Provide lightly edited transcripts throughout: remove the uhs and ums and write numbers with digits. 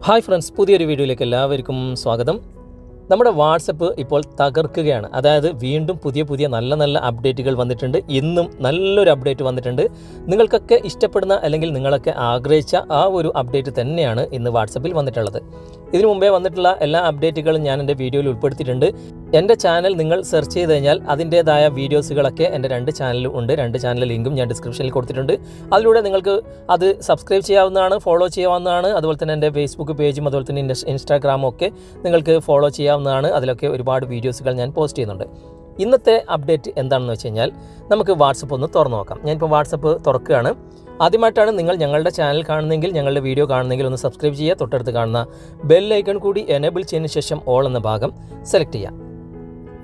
Hi friends, പുതിയൊരു വീഡിയോയിലേക്ക് എല്ലാവർക്കും സ്വാഗതം. നമ്മുടെ വാട്സപ്പ് ഇപ്പോൾ തകർക്കുകയാണ്. അതായത് വീണ്ടും പുതിയ നല്ല അപ്ഡേറ്റുകൾ വന്നിട്ടുണ്ട്. ഇന്നും നല്ലൊരു അപ്ഡേറ്റ് വന്നിട്ടുണ്ട്. നിങ്ങൾക്കൊക്കെ ഇഷ്ടപ്പെടുന്ന അല്ലെങ്കിൽ നിങ്ങളൊക്കെ ആഗ്രഹിച്ച ആ ഒരു അപ്ഡേറ്റ് തന്നെയാണ് ഇന്ന് വാട്സപ്പിൽ വന്നിട്ടുള്ളത്. ഇതിനു മുമ്പേ വന്നിട്ടുള്ള എല്ലാ അപ്ഡേറ്റുകളും ഞാൻ എൻ്റെ വീഡിയോയിൽ ഉൾപ്പെടുത്തിയിട്ടുണ്ട്. എൻ്റെ ചാനൽ നിങ്ങൾ സെർച്ച് ചെയ്ത് കഴിഞ്ഞാൽ അതിൻ്റേതായ വീഡിയോസുകളൊക്കെ എൻ്റെ രണ്ട് ചാനലും ഉണ്ട്. രണ്ട് ചാനൽ ലിങ്കും ഞാൻ ഡിസ്ക്രിപ്ഷനിൽ കൊടുത്തിട്ടുണ്ട്. അതിലൂടെ നിങ്ങൾക്ക് അത് സബ്സ്ക്രൈബ് ചെയ്യാവുന്നതാണ്, ഫോളോ ചെയ്യാവുന്നതാണ്. അതുപോലെ തന്നെ എൻ്റെ ഫേസ്ബുക്ക് പേജും അതുപോലെ തന്നെ ഇൻസ്റ്റാഗ്രാമും ഒക്കെ നിങ്ങൾക്ക് ഫോളോ ചെയ്യാവുന്നതാണ്. അതിലൊക്കെ ഒരുപാട് വീഡിയോസുകൾ ഞാൻ പോസ്റ്റ് ചെയ്യുന്നുണ്ട്. ഇന്നത്തെ അപ്ഡേറ്റ് എന്താണെന്ന് വെച്ച് കഴിഞ്ഞാൽ നമുക്ക് വാട്സപ്പ് ഒന്ന് തുറന്നു നോക്കാം. ഞാനിപ്പോൾ വാട്സപ്പ് തുറക്കുകയാണ്. ആദ്യമായിട്ടാണ് നിങ്ങൾ ഞങ്ങളുടെ ചാനൽ കാണുന്നെങ്കിൽ, ഞങ്ങളുടെ വീഡിയോ കാണുന്നെങ്കിൽ ഒന്ന് സബ്സ്ക്രൈബ് ചെയ്യുക. തൊട്ടടുത്ത് കാണുന്ന ബെൽ ഐക്കൺ കൂടി എനേബിൾ ചെയ്തതിന് ശേഷം ഓൾ എന്ന ഭാഗം സെലക്ട് ചെയ്യുക.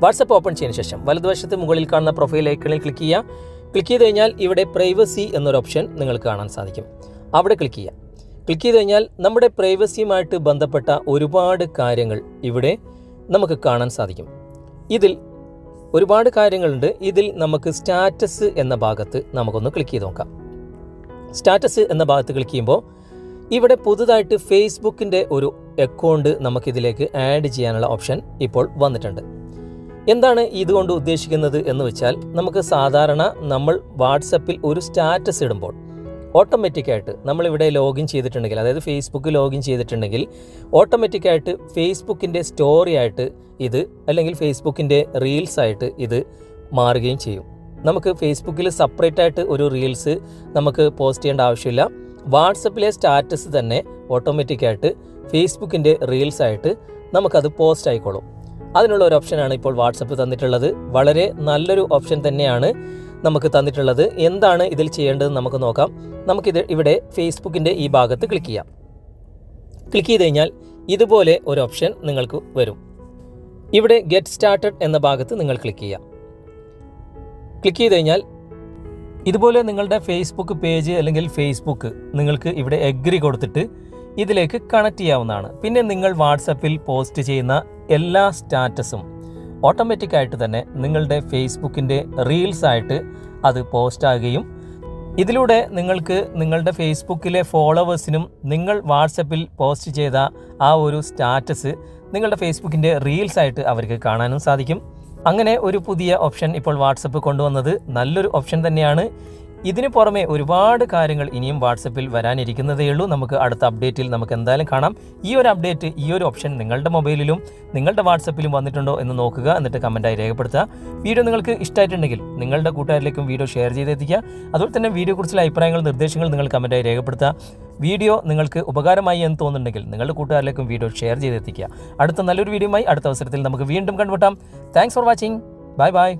വാട്സപ്പ് ഓപ്പൺ ചെയ്തതിന് ശേഷം വലതുവശത്ത് മുകളിൽ കാണുന്ന പ്രൊഫൈൽ ഐക്കണിൽ ക്ലിക്ക് ചെയ്യുക. ക്ലിക്ക് ചെയ്ത് കഴിഞ്ഞാൽ ഇവിടെ പ്രൈവസി എന്നൊരു ഓപ്ഷൻ നിങ്ങൾക്ക് കാണാൻ സാധിക്കും. അവിടെ ക്ലിക്ക് ചെയ്യുക. ക്ലിക്ക് ചെയ്ത് കഴിഞ്ഞാൽ നമ്മുടെ പ്രൈവസിയുമായിട്ട് ബന്ധപ്പെട്ട ഒരുപാട് കാര്യങ്ങൾ ഇവിടെ നമുക്ക് കാണാൻ സാധിക്കും. ഇതിൽ ഒരുപാട് കാര്യങ്ങളുണ്ട്. ഇതിൽ നമുക്ക് സ്റ്റാറ്റസ് എന്ന ഭാഗത്ത് നമുക്കൊന്ന് ക്ലിക്ക് ചെയ്ത് നോക്കാം. സ്റ്റാറ്റസ് എന്ന ഭാഗത്ത് ക്ലിക്ക് ചെയ്യുമ്പോൾ ഇവിടെ പുതുതായിട്ട് ഫേസ്ബുക്കിൻ്റെ ഒരു അക്കൗണ്ട് നമുക്കിതിലേക്ക് ആഡ് ചെയ്യാനുള്ള ഓപ്ഷൻ ഇപ്പോൾ വന്നിട്ടുണ്ട്. എന്താണ് ഇതുകൊണ്ട് ഉദ്ദേശിക്കുന്നത് എന്ന് വെച്ചാൽ, നമുക്ക് സാധാരണ നമ്മൾ വാട്സപ്പിൽ ഒരു സ്റ്റാറ്റസ് ഇടുമ്പോൾ ഓട്ടോമാറ്റിക്കായിട്ട് നമ്മളിവിടെ ലോഗിൻ ചെയ്തിട്ടുണ്ടെങ്കിൽ, അതായത് ഫേസ്ബുക്ക് ലോഗിൻ ചെയ്തിട്ടുണ്ടെങ്കിൽ ഓട്ടോമാറ്റിക്കായിട്ട് ഫേസ്ബുക്കിൻ്റെ സ്റ്റോറി ആയിട്ട് ഇത് അല്ലെങ്കിൽ ഫേസ്ബുക്കിൻ്റെ റീൽസ് ആയിട്ട് ഇത് മാറുകയും ചെയ്യും. നമുക്ക് ഫേസ്ബുക്കിൽ സെപ്പറേറ്റ് ആയിട്ട് ഒരു റീൽസ് നമുക്ക് പോസ്റ്റ് ചെയ്യേണ്ട ആവശ്യമില്ല. വാട്സപ്പിലെ സ്റ്റാറ്റസ് തന്നെ ഓട്ടോമാറ്റിക്കായിട്ട് ഫേസ്ബുക്കിൻ്റെ റീൽസ് ആയിട്ട് നമുക്കത് പോസ്റ്റ് ആയിക്കോളും. അതിനുള്ള ഒരു ഓപ്ഷനാണ് ഇപ്പോൾ വാട്സപ്പ് തന്നിട്ടുള്ളത്. വളരെ നല്ലൊരു ഓപ്ഷൻ തന്നെയാണ് നമുക്ക് തന്നിട്ടുള്ളത്. എന്താണ് ഇതിൽ ചെയ്യേണ്ടതെന്ന് നമുക്ക് നോക്കാം. നമുക്കിത് ഇവിടെ ഫേസ്ബുക്കിൻ്റെ ഈ ഭാഗത്ത് ക്ലിക്ക് ചെയ്യാം. ക്ലിക്ക് ചെയ്ത് കഴിഞ്ഞാൽ ഇതുപോലെ ഒരു ഓപ്ഷൻ നിങ്ങൾക്ക് വരും. ഇവിടെ ഗെറ്റ് സ്റ്റാർട്ടഡ് എന്ന ഭാഗത്ത് നിങ്ങൾ ക്ലിക്ക് ചെയ്യാം. ക്ലിക്ക് ചെയ്ത് കഴിഞ്ഞാൽ ഇതുപോലെ നിങ്ങളുടെ ഫേസ്ബുക്ക് പേജ് അല്ലെങ്കിൽ ഫേസ്ബുക്ക് നിങ്ങൾക്ക് ഇവിടെ എഗ്രി കൊടുത്തിട്ട് ഇതിലേക്ക് കണക്ട് ചെയ്യാവുന്നതാണ്. പിന്നെ നിങ്ങൾ വാട്സപ്പിൽ പോസ്റ്റ് ചെയ്യുന്ന എല്ലാ സ്റ്റാറ്റസും ഓട്ടോമാറ്റിക്കായിട്ട് തന്നെ നിങ്ങളുടെ ഫേസ്ബുക്കിൻ്റെ റീൽസ് ആയിട്ട് അത് പോസ്റ്റ് ആകുകയും ഇതിലൂടെ നിങ്ങൾക്ക് നിങ്ങളുടെ ഫേസ്ബുക്കിലെ ഫോളോവേഴ്സിനും നിങ്ങൾ വാട്സപ്പിൽ പോസ്റ്റ് ചെയ്ത ആ ഒരു സ്റ്റാറ്റസ് നിങ്ങളുടെ ഫേസ്ബുക്കിൻ്റെ റീൽസ് ആയിട്ട് അവർക്ക് കാണാനും സാധിക്കും. അങ്ങനെ ഒരു പുതിയ ഓപ്ഷൻ ഇപ്പോൾ വാട്സപ്പ് കൊണ്ടുവന്നത് നല്ലൊരു ഓപ്ഷൻ തന്നെയാണ്. ഇതിനു പുറമെ ഒരുപാട് കാര്യങ്ങൾ ഇനിയും വാട്സപ്പിൽ വരാനിരിക്കുന്നതേ ഉള്ളൂ. നമുക്ക് അടുത്ത അപ്ഡേറ്റിൽ നമുക്ക് എന്തായാലും കാണാം. ഈ ഒരു അപ്ഡേറ്റ്, ഈ ഒരു ഓപ്ഷൻ നിങ്ങളുടെ മൊബൈലിലും നിങ്ങളുടെ വാട്സപ്പിലും വന്നിട്ടുണ്ടോ എന്ന് നോക്കുക. എന്നിട്ട് കമൻറ്റായി രേഖപ്പെടുത്തുക. വീഡിയോ നിങ്ങൾക്ക് ഇഷ്ടമായിട്ടുണ്ടെങ്കിൽ നിങ്ങളുടെ കൂട്ടുകാരിലേക്കും വീഡിയോ ഷെയർ ചെയ്തെത്തിക്കുക. അതുപോലെ തന്നെ വീഡിയോയെക്കുറിച്ചുള്ള അഭിപ്രായങ്ങൾ, നിർദ്ദേശങ്ങൾ നിങ്ങൾ കമൻറ്റായി രേഖപ്പെടുത്തുക. വീഡിയോ നിങ്ങൾക്ക് ഉപകാരമായി എന്ന് തോന്നുന്നുണ്ടെങ്കിൽ നിങ്ങളുടെ കൂട്ടുകാരിലേക്കും വീഡിയോ ഷെയർ ചെയ്തെത്തിക്കുക. അടുത്ത നല്ലൊരു വീഡിയോയുമായി അടുത്ത അവസരത്തിൽ നമുക്ക് വീണ്ടും കണ്ടുമുട്ടാം. Thanks for watching. Bye bye.